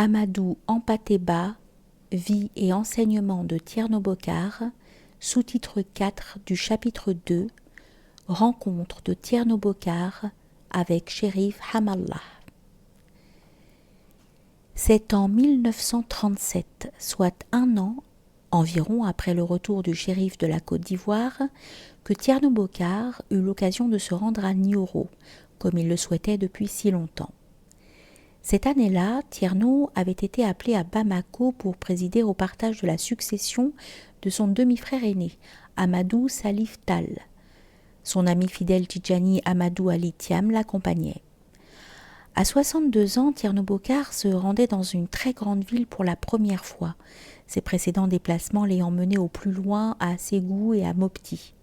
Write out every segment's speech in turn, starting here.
Amadou Hampâté-Bâ, Vie et enseignement de Tierno Bokar, sous-titre 4 du chapitre 2, Rencontre de Tierno Bokar avec Chérif Hamallah. C'est en 1937, soit un an environ après le retour du shérif de la Côte d'Ivoire, que Tierno Bokar eut l'occasion de se rendre à Nioro, comme il le souhaitait depuis si longtemps. Cette année-là, Tierno avait été appelé à Bamako pour présider au partage de la succession de son demi-frère aîné, Amadou Salif Tall. Son ami fidèle Tidjani Amadou Ali Thiam l'accompagnait. À 62 ans, Tierno Bokar se rendait dans une très grande ville pour la première fois, ses précédents déplacements l'ayant mené au plus loin à Ségou et à Mopti.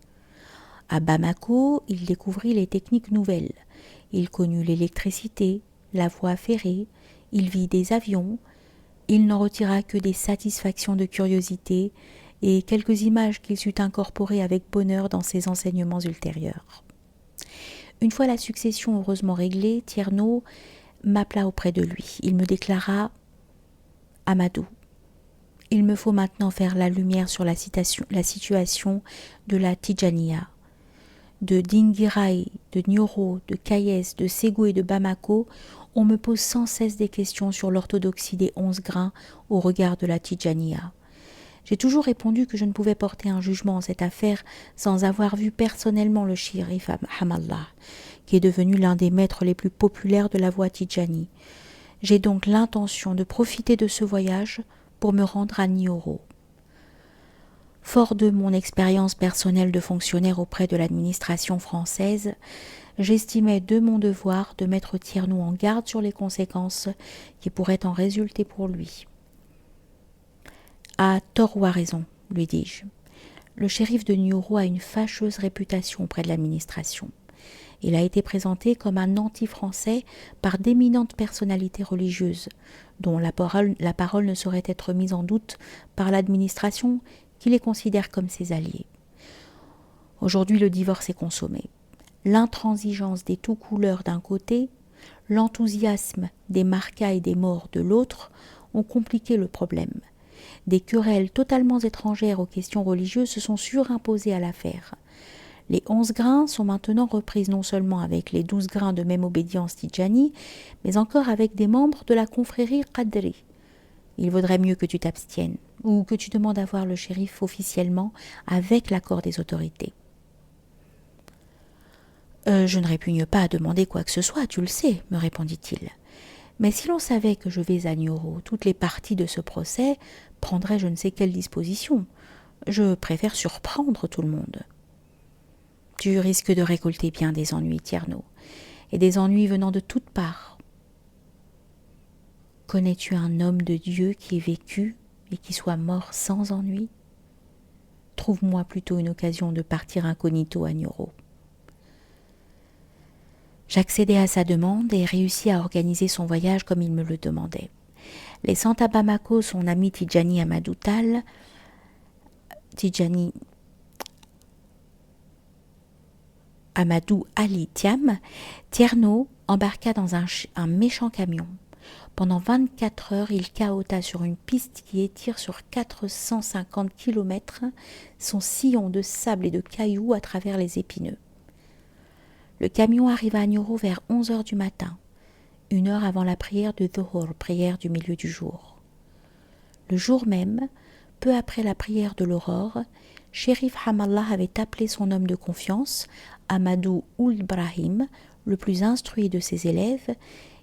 À Bamako, il découvrit les techniques nouvelles. Il connut l'électricité, la voie ferrée, il vit des avions. Il n'en retira que des satisfactions de curiosité et quelques images qu'il sut incorporer avec bonheur dans ses enseignements ultérieurs. Une fois la succession heureusement réglée, Tierno m'appela auprès de lui. Il me déclara « Amadou, il me faut maintenant faire la lumière sur la situation de la Tidjaniya. De Dinguiraye, de Nioro, de Kayes, de Ségou et de Bamako, on me pose sans cesse des questions sur l'orthodoxie des 11 grains au regard de la Tidjaniya. J'ai toujours répondu que je ne pouvais porter un jugement en cette affaire sans avoir vu personnellement le Chérif Hamallah, qui est devenu l'un des maîtres les plus populaires de la voie Tidjani. J'ai donc l'intention de profiter de ce voyage pour me rendre à Nioro. Fort de mon expérience personnelle de fonctionnaire auprès de l'administration française, j'estimais de mon devoir de mettre Tierno en garde sur les conséquences qui pourraient en résulter pour lui. « À tort ou à raison, lui dis-je. Le shérif de Nioro a une fâcheuse réputation auprès de l'administration. Il a été présenté comme un anti-français par d'éminentes personnalités religieuses, dont la parole ne saurait être mise en doute par l'administration qui les considère comme ses alliés. Aujourd'hui, le divorce est consommé. L'intransigeance des tout couleurs d'un côté, l'enthousiasme des marcas et des morts de l'autre ont compliqué le problème. Des querelles totalement étrangères aux questions religieuses se sont surimposées à l'affaire. Les 11 grains sont maintenant reprises non seulement avec les 12 grains de même obédience Tidjani, mais encore avec des membres de la confrérie Qadri. Il vaudrait mieux que tu t'abstiennes, ou que tu demandes à voir le shérif officiellement avec l'accord des autorités. Je ne répugne pas à demander quoi que ce soit, tu le sais, me répondit-il. Mais si l'on savait que je vais à Nioro, toutes les parties de ce procès prendraient je ne sais quelle disposition. Je préfère surprendre tout le monde. Tu risques de récolter bien des ennuis, Tierno, et des ennuis venant de toutes parts. Connais-tu un homme de Dieu qui ait vécu et qui soit mort sans ennui? Trouve-moi plutôt une occasion de partir incognito à Nioro. J'accédai à sa demande et réussis à organiser son voyage comme il me le demandait. Laissant à Bamako son ami Tidjani Amadou Tall, Tidjani Amadou Ali Thiam, Tierno embarqua dans un méchant camion. Pendant 24 heures, il cahota sur une piste qui étire sur 450 km son sillon de sable et de cailloux à travers les épineux. Le camion arriva à Nioro vers 11 heures du matin, 1 heure avant la prière de Dhuhr, prière du milieu du jour. Le jour même, peu après la prière de l'aurore, Chérif Hamallah avait appelé son homme de confiance, Amadou Ould Brahim, le plus instruit de ses élèves,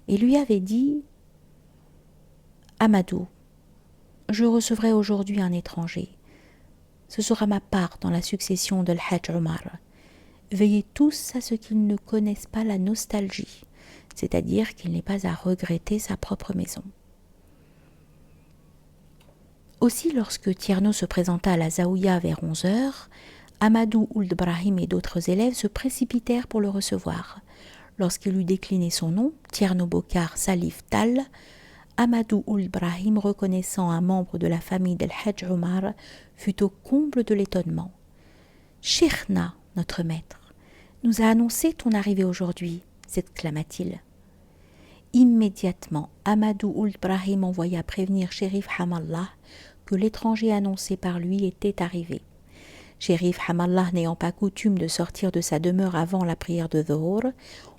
et lui avait dit « Amadou, je recevrai aujourd'hui un étranger. Ce sera ma part dans la succession de l'Hajj Omar. Veillez tous à ce qu'ils ne connaissent pas la nostalgie, c'est-à-dire qu'il n'ait pas à regretter sa propre maison. » Aussi, lorsque Tierno se présenta à la Zaouïa vers 11 heures, Amadou Ould Brahim et d'autres élèves se précipitèrent pour le recevoir. Lorsqu'il eut décliné son nom, Tierno Bokar Salif Tall, Amadou Ould Brahim, reconnaissant un membre de la famille d'El-Hajj Omar, fut au comble de l'étonnement. « Cheikhna, notre maître, nous a annoncé ton arrivée aujourd'hui » s'exclama-t-il. Immédiatement, Amadou Ould Brahim envoya prévenir Shérif Hamallah que l'étranger annoncé par lui était arrivé. Shérif Hamallah n'ayant pas coutume de sortir de sa demeure avant la prière de Dhuhr,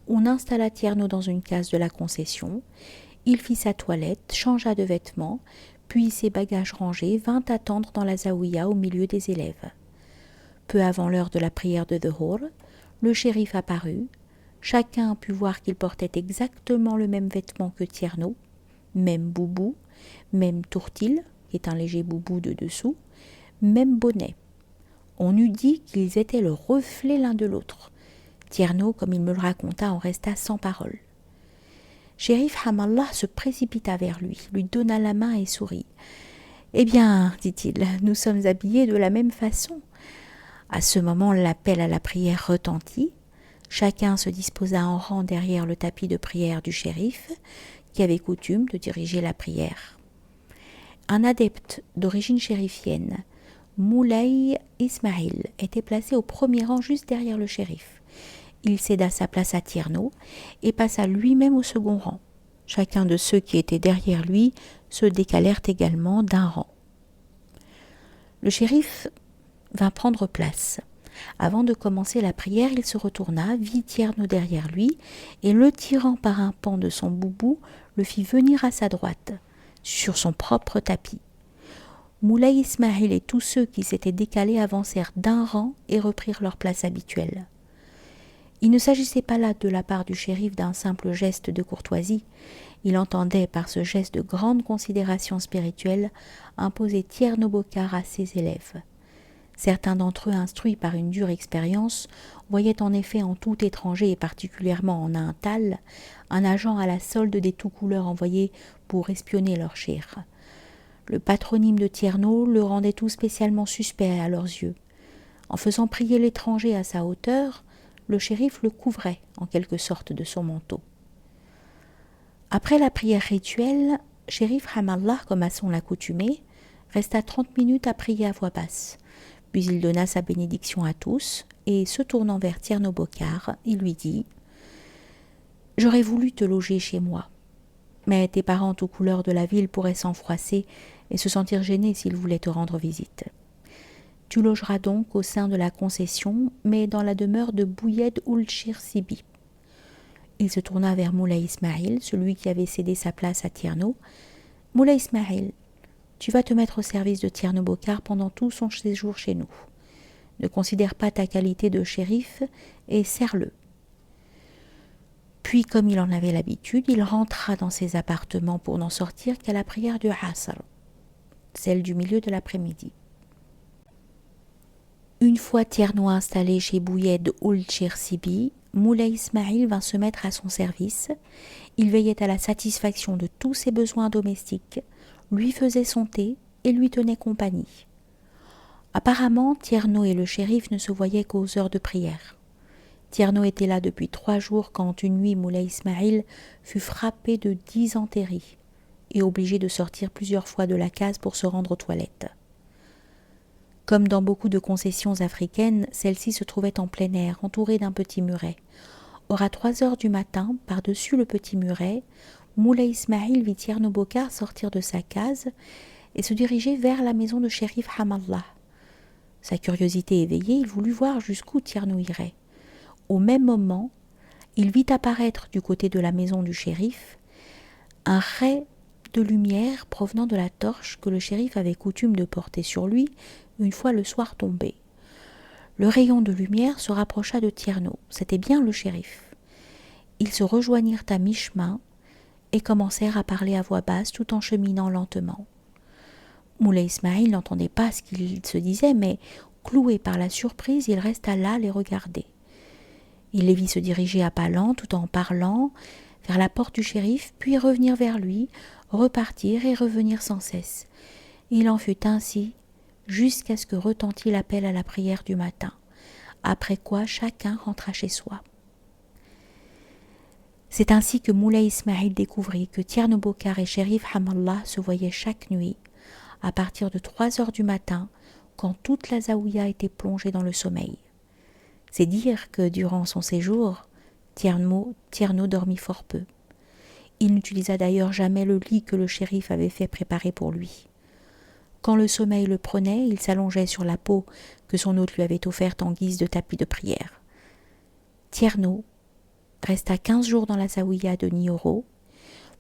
on installa Tierno dans une case de la concession. Il fit sa toilette, changea de vêtements, puis ses bagages rangés, vint attendre dans la zaouïa au milieu des élèves. Peu avant l'heure de la prière de Dhuhr, le shérif apparut. Chacun put voir qu'il portait exactement le même vêtement que Tierno, même boubou, même tourtil, qui est un léger boubou de dessous, même bonnet. On eût dit qu'ils étaient le reflet l'un de l'autre. Tierno, comme il me le raconta, en resta sans parole. Shérif Hamallah se précipita vers lui donna la main et sourit. « Eh bien, dit-il, nous sommes habillés de la même façon. » À ce moment, l'appel à la prière retentit. Chacun se disposa en rang derrière le tapis de prière du shérif, qui avait coutume de diriger la prière. Un adepte d'origine chérifienne, Moulay Ismail, était placé au premier rang juste derrière le shérif. Il céda sa place à Tierno et passa lui-même au second rang. Chacun de ceux qui étaient derrière lui se décalèrent également d'un rang. Le shérif vint prendre place. Avant de commencer la prière, il se retourna, vit Tierno derrière lui et, le tirant par un pan de son boubou, le fit venir à sa droite, sur son propre tapis. Moulay Ismail et tous ceux qui s'étaient décalés avancèrent d'un rang et reprirent leur place habituelle. Il ne s'agissait pas là de la part du shérif d'un simple geste de courtoisie. Il entendait par ce geste de grande considération spirituelle imposer Tierno Bokar à ses élèves. Certains d'entre eux, instruits par une dure expérience, voyaient en effet en tout étranger, et particulièrement en un tal, un agent à la solde des tout-couleurs envoyés pour espionner leur chir. Le patronyme de Tierno le rendait tout spécialement suspect à leurs yeux. En faisant prier l'étranger à sa hauteur, le shérif le couvrait en quelque sorte de son manteau. Après la prière rituelle, Shérif Hamallah, comme à son accoutumé, resta 30 minutes à prier à voix basse. Puis il donna sa bénédiction à tous et, se tournant vers Tierno Bokar, il lui dit « J'aurais voulu te loger chez moi, mais tes parents aux couleurs de la ville pourraient s'enfroisser et se sentir gênés s'ils voulaient te rendre visite. Tu logeras donc au sein de la concession, mais dans la demeure de Bouyed Ould Chirsibi. » Il se tourna vers Moulay Ismail, celui qui avait cédé sa place à Tierno. « Moulay Ismail, tu vas te mettre au service de Tierno Bokar pendant tout son séjour chez nous. Ne considère pas ta qualité de shérif et serre-le. » Puis, comme il en avait l'habitude, il rentra dans ses appartements pour n'en sortir qu'à la prière du Asr, celle du milieu de l'après-midi. Une fois Tierno installé chez Bouyed Ould Chirsibi, Moulay Ismail vint se mettre à son service. Il veillait à la satisfaction de tous ses besoins domestiques, lui faisait son thé et lui tenait compagnie. Apparemment, Tierno et le shérif ne se voyaient qu'aux heures de prière. Tierno était là depuis 3 jours quand une nuit Moulay Ismail fut frappé de dysentérie et obligé de sortir plusieurs fois de la case pour se rendre aux toilettes. Comme dans beaucoup de concessions africaines, celle-ci se trouvait en plein air, entourée d'un petit muret. Or, à 3 heures du matin, par-dessus le petit muret, Moulay Ismail vit Tierno Bokar sortir de sa case et se diriger vers la maison de Shérif Hamallah. Sa curiosité éveillée, il voulut voir jusqu'où Tierno irait. Au même moment, il vit apparaître du côté de la maison du shérif un ray de lumière provenant de la torche que le shérif avait coutume de porter sur lui une fois le soir tombé. Le rayon de lumière se rapprocha de Tierno. C'était bien le shérif. Ils se rejoignirent à mi-chemin et commencèrent à parler à voix basse tout en cheminant lentement. Moulay Ismail n'entendait pas ce qu'ils se disaient, mais, cloué par la surprise, il resta là les regarder. Il les vit se diriger à pas lents tout en parlant vers la porte du shérif, puis revenir vers lui, repartir et revenir sans cesse. Il en fut ainsi jusqu'à ce que retentit l'appel à la prière du matin, après quoi chacun rentra chez soi. C'est ainsi que Moulay Ismail découvrit que Tierno Bokar et Shérif Hamallah se voyaient chaque nuit, à partir de 3 heures du matin, quand toute la zaouïa était plongée dans le sommeil. C'est dire que durant son séjour, Tierno dormit fort peu. Il n'utilisa d'ailleurs jamais le lit que le shérif avait fait préparer pour lui. Quand le sommeil le prenait, il s'allongeait sur la peau que son hôte lui avait offerte en guise de tapis de prière. Tierno resta 15 jours dans la zaouïa de Nioro.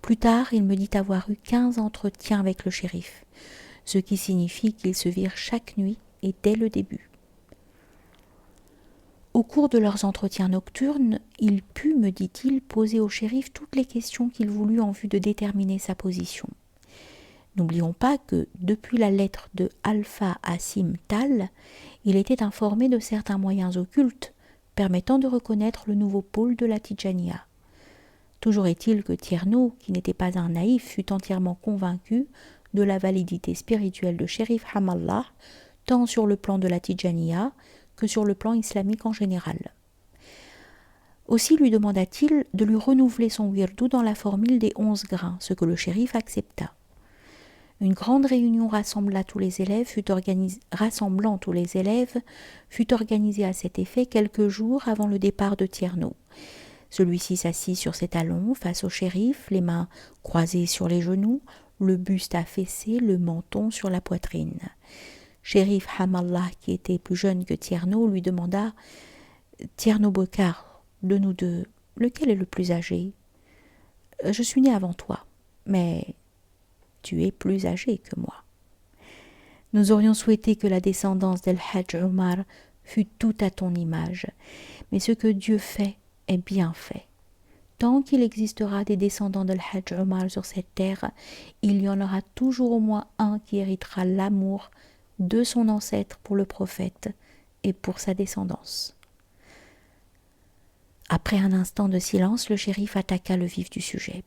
Plus tard, il me dit avoir eu 15 entretiens avec le shérif, ce qui signifie qu'ils se virent chaque nuit et dès le début. Au cours de leurs entretiens nocturnes, il put, me dit-il, poser au shérif toutes les questions qu'il voulut en vue de déterminer sa position. N'oublions pas que, depuis la lettre de Alpha Hassim Tal, il était informé de certains moyens occultes permettant de reconnaître le nouveau pôle de la Tidjaniya. Toujours est-il que Tierno, qui n'était pas un naïf, fut entièrement convaincu de la validité spirituelle de Shérif Hamallah, tant sur le plan de la Tidjaniya que sur le plan islamique en général. Aussi lui demanda-t-il de lui renouveler son wirdou dans la formule des 11 grains, ce que le shérif accepta. Une grande réunion rassemblant tous les élèves fut organisée à cet effet quelques jours avant le départ de Tierno. Celui-ci s'assit sur ses talons face au shérif, les mains croisées sur les genoux, le buste affaissé, le menton sur la poitrine. Shérif Hamallah, qui était plus jeune que Tierno, lui demanda « Tierno Bokar, de nous deux, lequel est le plus âgé ? Je suis né avant toi, mais tu es plus âgé que moi. Nous aurions souhaité que la descendance d'El-Hajj Omar fût tout à ton image, mais ce que Dieu fait est bien fait. Tant qu'il existera des descendants d'El-Hajj Omar sur cette terre, il y en aura toujours au moins un qui héritera l'amour de son ancêtre pour le prophète et pour sa descendance. » Après un instant de silence, le shérif attaqua le vif du sujet.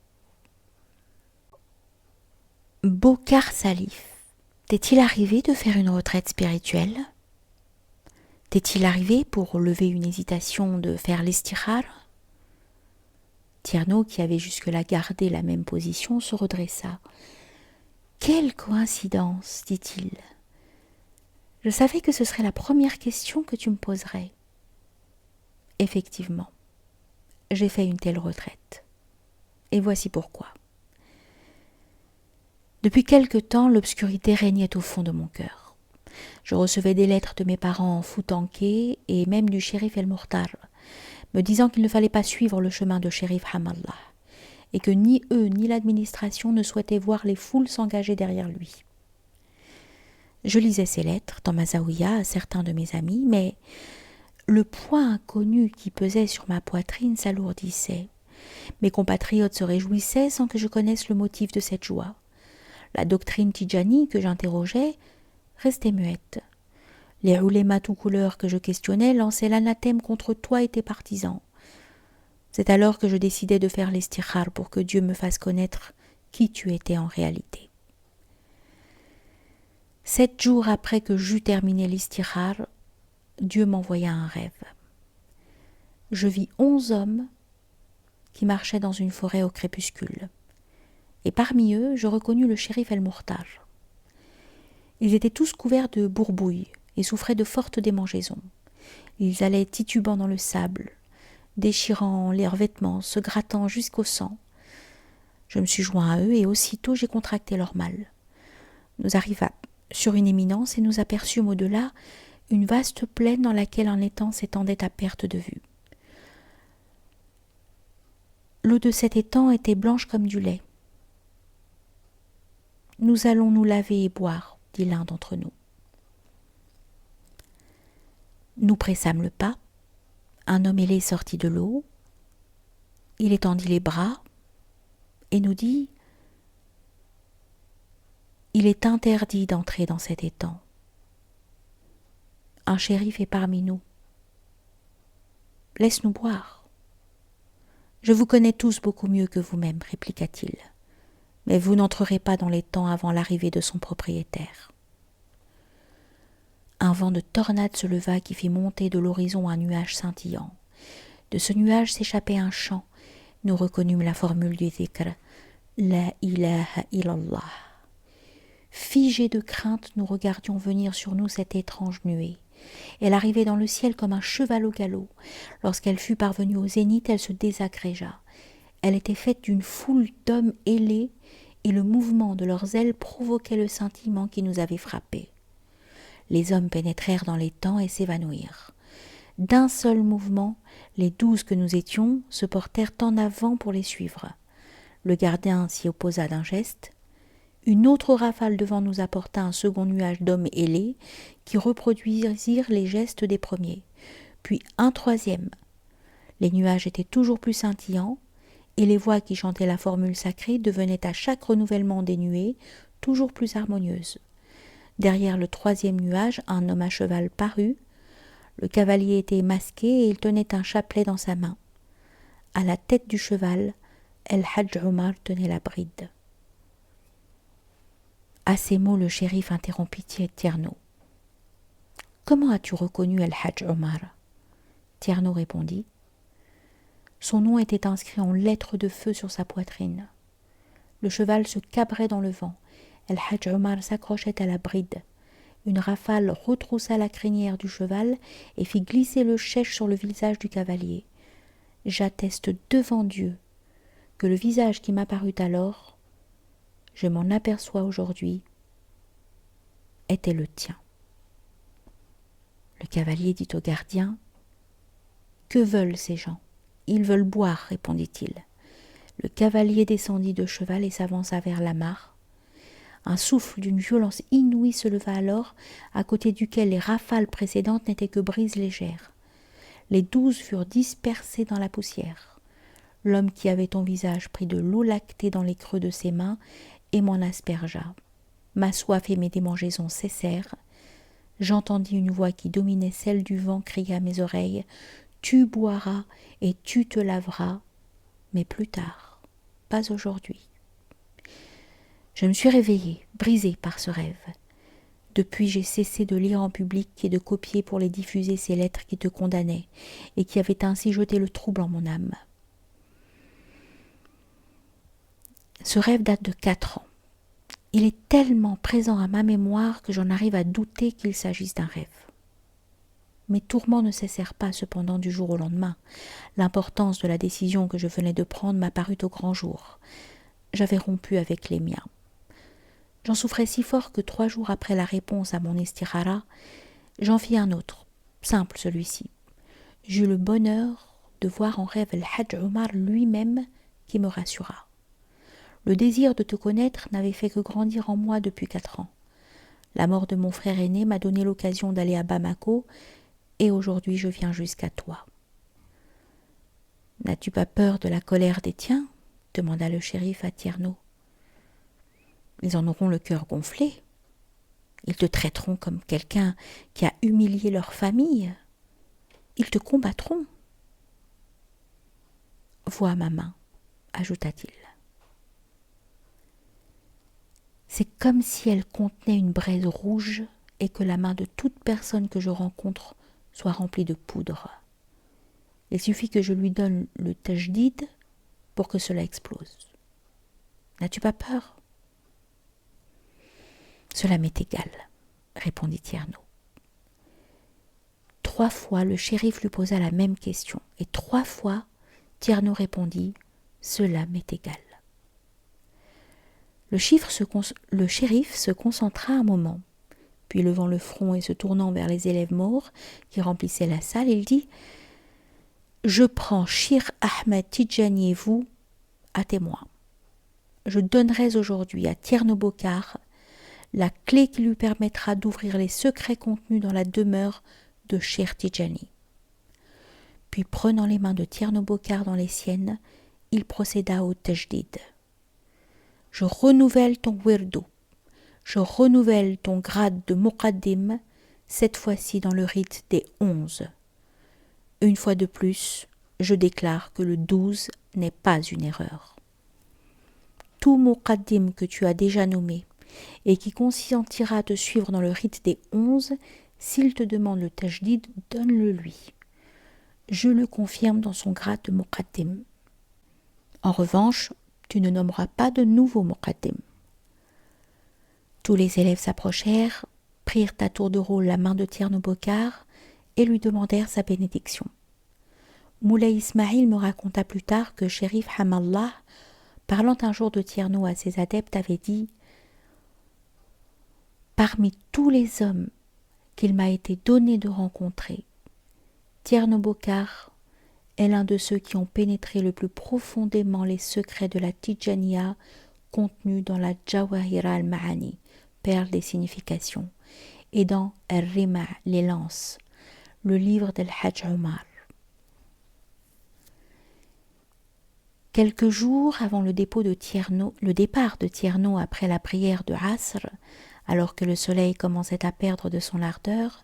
« Bokar Salif, t'est-il arrivé de faire une retraite spirituelle ? T'est-il arrivé, pour lever une hésitation, de faire l'istikhar ?» Tierno, qui avait jusque-là gardé la même position, se redressa. « Quelle coïncidence, dit-il. Je savais que ce serait la première question que tu me poserais. » Effectivement, j'ai fait une telle retraite. Et voici pourquoi. Depuis quelque temps, l'obscurité régnait au fond de mon cœur. Je recevais des lettres de mes parents en Foutanké et même du shérif El-Mourtar, me disant qu'il ne fallait pas suivre le chemin de shérif Hamallah, et que ni eux ni l'administration ne souhaitaient voir les foules s'engager derrière lui. Je lisais ces lettres dans ma zaouïa à certains de mes amis, mais le poids inconnu qui pesait sur ma poitrine s'alourdissait. Mes compatriotes se réjouissaient sans que je connaisse le motif de cette joie. La doctrine Tidjani que j'interrogeais restait muette. Les ulémas tout couleurs que je questionnais lançaient l'anathème contre toi et tes partisans. C'est alors que je décidai de faire l'istikhar pour que Dieu me fasse connaître qui tu étais en réalité. 7 jours après que j'eus terminé l'istikhar, Dieu m'envoya un rêve. Je vis 11 hommes qui marchaient dans une forêt au crépuscule. Et parmi eux, je reconnus le shérif El-Mourtar. Ils étaient tous couverts de bourbouilles et souffraient de fortes démangeaisons. Ils allaient titubant dans le sable, déchirant leurs vêtements, se grattant jusqu'au sang. Je me suis joint à eux et aussitôt j'ai contracté leur mal. Nous arrivâmes sur une éminence et nous aperçûmes au-delà une vaste plaine dans laquelle un étang s'étendait à perte de vue. L'eau de cet étang était blanche comme du lait. « Nous allons nous laver et boire, » dit l'un d'entre nous. Nous pressâmes le pas. Un homme ailé sortit de l'eau. Il étendit les bras et nous dit « Il est interdit d'entrer dans cet étang. Un shérif est parmi nous. Laisse-nous boire. » « Je vous connais tous beaucoup mieux que vous-même, répliqua-t-il. Mais vous n'entrerez pas dans l'étang avant l'arrivée de son propriétaire. » Un vent de tornade se leva qui fit monter de l'horizon un nuage scintillant. De ce nuage s'échappait un chant. Nous reconnûmes la formule du dhikr. La ilaha illallah. Figés de crainte, nous regardions venir sur nous cette étrange nuée. Elle arrivait dans le ciel comme un cheval au galop. Lorsqu'elle fut parvenue au zénith, elle se désagrégea. Elle était faite d'une foule d'hommes ailés et le mouvement de leurs ailes provoquait le sentiment qui nous avait frappés. Les hommes pénétrèrent dans les tents et s'évanouirent. D'un seul mouvement, les 12 que nous étions se portèrent en avant pour les suivre. Le gardien s'y opposa d'un geste. Une autre rafale devant nous apporta un second nuage d'hommes ailés qui reproduisirent les gestes des premiers. Puis un troisième. Les nuages étaient toujours plus scintillants et les voix qui chantaient la formule sacrée devenaient à chaque renouvellement des nuées toujours plus harmonieuses. Derrière le troisième nuage, un homme à cheval parut. Le cavalier était masqué et il tenait un chapelet dans sa main. À la tête du cheval, El-Hadj Omar tenait la bride. À ces mots, le shérif interrompit Tierno. « Comment as-tu reconnu El-Hadj Omar ?» Tierno répondit. Son nom était inscrit en lettres de feu sur sa poitrine. Le cheval se cabrait dans le vent. El-Hadj Omar s'accrochait à la bride. Une rafale retroussa la crinière du cheval et fit glisser le chèche sur le visage du cavalier. J'atteste devant Dieu que le visage qui m'apparut alors, je m'en aperçois aujourd'hui, était le tien. Le cavalier dit au gardien : « Que veulent ces gens ? Ils veulent boire, répondit-il. Le cavalier descendit de cheval et s'avança vers la mare. Un souffle d'une violence inouïe se leva alors, à côté duquel les rafales précédentes n'étaient que brises légères. Les 12 furent dispersés dans la poussière. L'homme qui avait ton visage prit de l'eau lactée dans les creux de ses mains et m'en aspergea. Ma soif et mes démangeaisons cessèrent. J'entendis une voix qui dominait celle du vent crier à mes oreilles : « Tu boiras et tu te laveras, mais plus tard, pas aujourd'hui. » Je me suis réveillée, brisée par ce rêve. Depuis, j'ai cessé de lire en public et de copier pour les diffuser ces lettres qui te condamnaient et qui avaient ainsi jeté le trouble en mon âme. Ce rêve date de 4 ans. Il est tellement présent à ma mémoire que j'en arrive à douter qu'il s'agisse d'un rêve. Mes tourments ne cessèrent pas cependant du jour au lendemain. L'importance de la décision que je venais de prendre m'apparut au grand jour. J'avais rompu avec les miens. J'en souffrais si fort que 3 jours après la réponse à mon istihara, j'en fis un autre, simple celui-ci. J'eus le bonheur de voir en rêve El-Hadj Omar lui-même qui me rassura. Le désir de te connaître n'avait fait que grandir en moi depuis 4 ans. La mort de mon frère aîné m'a donné l'occasion d'aller à Bamako et aujourd'hui je viens jusqu'à toi. « N'as-tu pas peur de la colère des tiens ?» demanda le shérif à Tierno. « Ils en auront le cœur gonflé. Ils te traiteront comme quelqu'un qui a humilié leur famille. Ils te combattront. »« Vois ma main, » ajouta-t-il. C'est comme si elle contenait une braise rouge et que la main de toute personne que je rencontre soit remplie de poudre. Il suffit que je lui donne le tajdid pour que cela explose. N'as-tu pas peur ? Cela m'est égal, répondit Tierno. 3 fois, le shérif lui posa la même question, et 3 fois, Tierno répondit « Cela m'est égal ». Le shérif se concentra un moment, puis levant le front et se tournant vers les élèves morts qui remplissaient la salle, il dit « Je prends Shir Ahmed Tidjani et vous à témoin. Je donnerai aujourd'hui à Tierno Bokar la clé qui lui permettra d'ouvrir les secrets contenus dans la demeure de Cheikh Tidjani. » Puis prenant les mains de Tierno Bokar dans les siennes, il procéda au tajdid. « Je renouvelle ton wirdo, je renouvelle ton grade de muqaddim, cette fois-ci dans le rite des 11. Une fois de plus, je déclare que le 12 n'est pas une erreur. Tout muqaddim que tu as déjà nommé et qui consentira à te suivre dans le rite des 11, s'il te demande le tajdid, donne-le lui. Je le confirme dans son grade de muqaddim. En revanche, tu ne nommeras pas de nouveau muqaddim. » Tous les élèves s'approchèrent, prirent à tour de rôle la main de Tierno Bokar et lui demandèrent sa bénédiction. Moulay Ismail me raconta plus tard que Shérif Hamallah, parlant un jour de Tierno à ses adeptes, avait dit « Parmi tous les hommes qu'il m'a été donné de rencontrer, Tierno Bokar est l'un de ceux qui ont pénétré le plus profondément les secrets de la Tijaniya contenus dans la Jawahir al-Ma'ani, perle des significations, et dans Al-Rima, les lances, le livre d'Al-Hajj Omar. » Quelques jours avant le départ de Tierno après la prière de Asr, alors que le soleil commençait à perdre de son ardeur,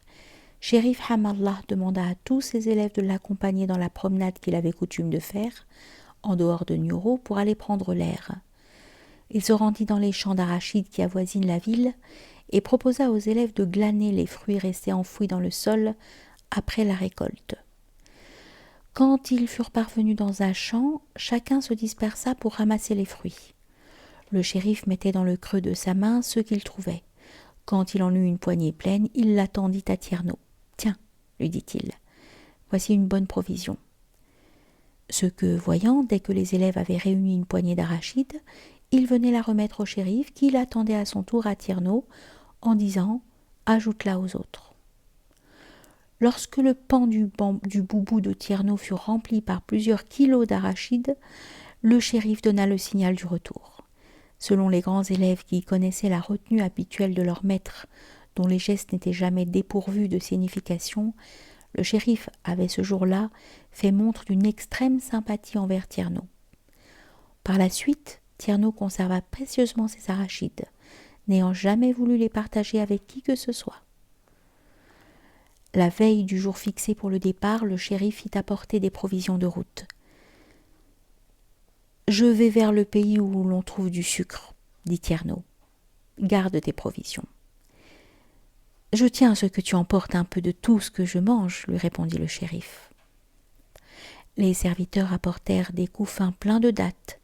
Shérif Hamallah demanda à tous ses élèves de l'accompagner dans la promenade qu'il avait coutume de faire, en dehors de Nioro, pour aller prendre l'air. Il se rendit dans les champs d'arachides qui avoisinent la ville et proposa aux élèves de glaner les fruits restés enfouis dans le sol après la récolte. Quand ils furent parvenus dans un champ, chacun se dispersa pour ramasser les fruits. Le shérif mettait dans le creux de sa main ceux qu'il trouvait. Quand il en eut une poignée pleine, il la tendit à Tierno. « Tiens, lui dit-il, voici une bonne provision. » Ce que, voyant, dès que les élèves avaient réuni une poignée d'arachides, il venait la remettre au shérif qui l'attendait à son tour à Tierno en disant « Ajoute-la aux autres. » Lorsque le pan du boubou de Tierno fut rempli par plusieurs kilos d'arachides, le shérif donna le signal du retour. Selon les grands élèves qui connaissaient la retenue habituelle de leur maître, dont les gestes n'étaient jamais dépourvus de signification, le shérif avait ce jour-là fait montre d'une extrême sympathie envers Tierno. Par la suite, Tierno conserva précieusement ses arachides, n'ayant jamais voulu les partager avec qui que ce soit. La veille du jour fixé pour le départ, le shérif fit apporter des provisions de route. « Je vais vers le pays où l'on trouve du sucre, » dit Tierno. « Garde tes provisions. »« Je tiens à ce que tu emportes un peu de tout ce que je mange, » lui répondit le shérif. Les serviteurs apportèrent des couffins pleins de dattes,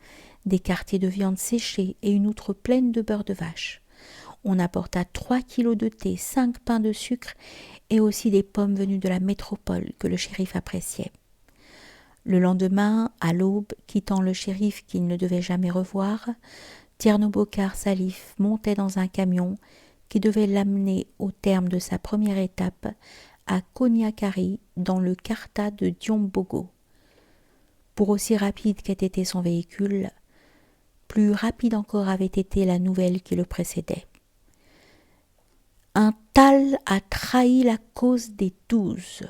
des quartiers de viande séchée et une outre pleine de beurre de vache. On apporta 3 kilos de thé, 5 pains de sucre et aussi des pommes venues de la métropole que le shérif appréciait. Le lendemain, à l'aube, quittant le shérif qu'il ne devait jamais revoir, Tierno Bokar Salif montait dans un camion qui devait l'amener au terme de sa première étape à Koniakari dans le Karta de Diombogo. Pour aussi rapide qu'ait été son véhicule, plus rapide encore avait été la nouvelle qui le précédait. Un Tal a trahi la cause des 12.